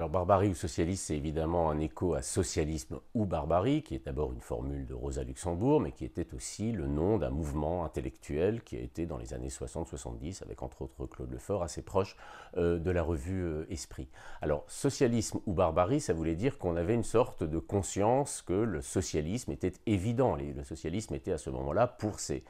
Alors barbarie ou socialiste, c'est évidemment un écho à socialisme ou barbarie, qui est d'abord une formule de Rosa Luxembourg, mais qui était aussi le nom d'un mouvement intellectuel qui a été dans les années 60-70, avec entre autres Claude Lefort, assez proche de la revue Esprit. Alors socialisme ou barbarie, ça voulait dire qu'on avait une sorte de conscience que le socialisme était évident. Le socialisme était à ce moment-là, pour ces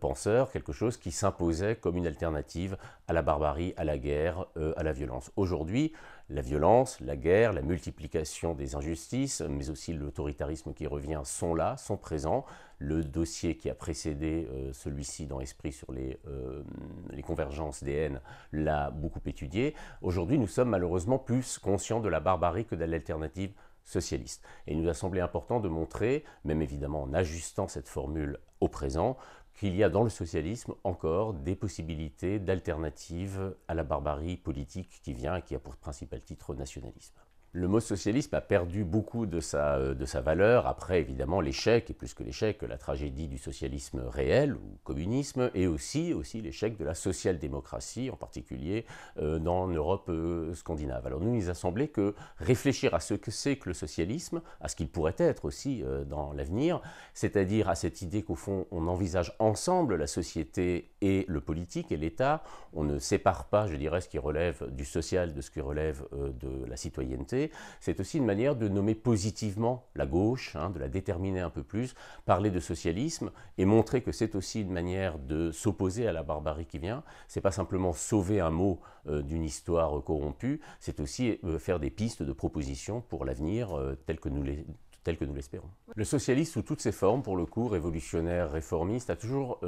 penseurs, quelque chose qui s'imposait comme une alternative à la barbarie, à la guerre, à la violence. Aujourd'hui, la violence, la guerre, la multiplication des injustices, mais aussi l'autoritarisme qui revient sont là, sont présents. Le dossier qui a précédé celui-ci dans Esprit sur les convergences des haines l'a beaucoup étudié. Aujourd'hui, nous sommes malheureusement plus conscients de la barbarie que de l'alternative socialiste. Et il nous a semblé important de montrer, même évidemment en ajustant cette formule au présent, qu'il y a dans le socialisme encore des possibilités d'alternatives à la barbarie politique qui vient et qui a pour principal titre nationalisme. Le mot socialisme a perdu beaucoup de sa valeur après évidemment l'échec, et plus que l'échec, la tragédie du socialisme réel ou communisme, et aussi l'échec de la social-démocratie, en particulier dans l'Europe scandinave. Alors nous, il nous a semblé que réfléchir à ce que c'est que le socialisme, à ce qu'il pourrait être aussi dans l'avenir, c'est-à-dire à cette idée qu'au fond on envisage ensemble la société et le politique et l'État, on ne sépare pas, je dirais, ce qui relève du social de ce qui relève de la citoyenneté. C'est aussi une manière de nommer positivement la gauche, de la déterminer un peu plus, parler de socialisme et montrer que c'est aussi une manière de s'opposer à la barbarie qui vient. C'est pas simplement sauver un mot d'une histoire corrompue, c'est aussi faire des pistes de propositions pour l'avenir tel que nous l'espérons. Le socialisme, sous toutes ses formes, pour le coup, révolutionnaire, réformiste, a toujours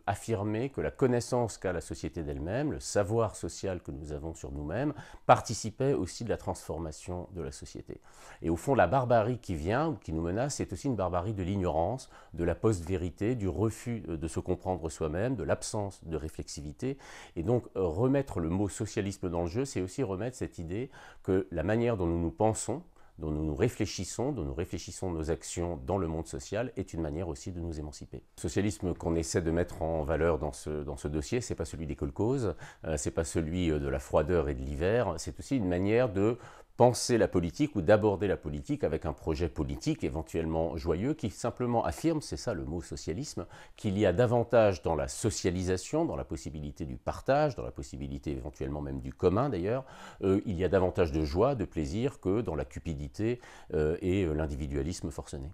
affirmé que la connaissance qu'a la société d'elle-même, le savoir social que nous avons sur nous-mêmes, participait aussi de la transformation de la société. Et au fond, la barbarie qui vient, ou qui nous menace, c'est aussi une barbarie de l'ignorance, de la post-vérité, du refus de se comprendre soi-même, de l'absence de réflexivité. Et donc, remettre le mot socialisme dans le jeu, c'est aussi remettre cette idée que la manière dont nous pensons, dont nous réfléchissons nos actions dans le monde social, est une manière aussi de nous émanciper. Le socialisme qu'on essaie de mettre en valeur dans ce dossier, c'est pas celui des kolkhozes, c'est pas celui de la froideur et de l'hiver, c'est aussi une manière de penser la politique ou d'aborder la politique avec un projet politique éventuellement joyeux qui simplement affirme, c'est ça le mot socialisme, qu'il y a davantage dans la socialisation, dans la possibilité du partage, dans la possibilité éventuellement même du commun d'ailleurs, il y a davantage de joie, de plaisir que dans la cupidité et l'individualisme forcené.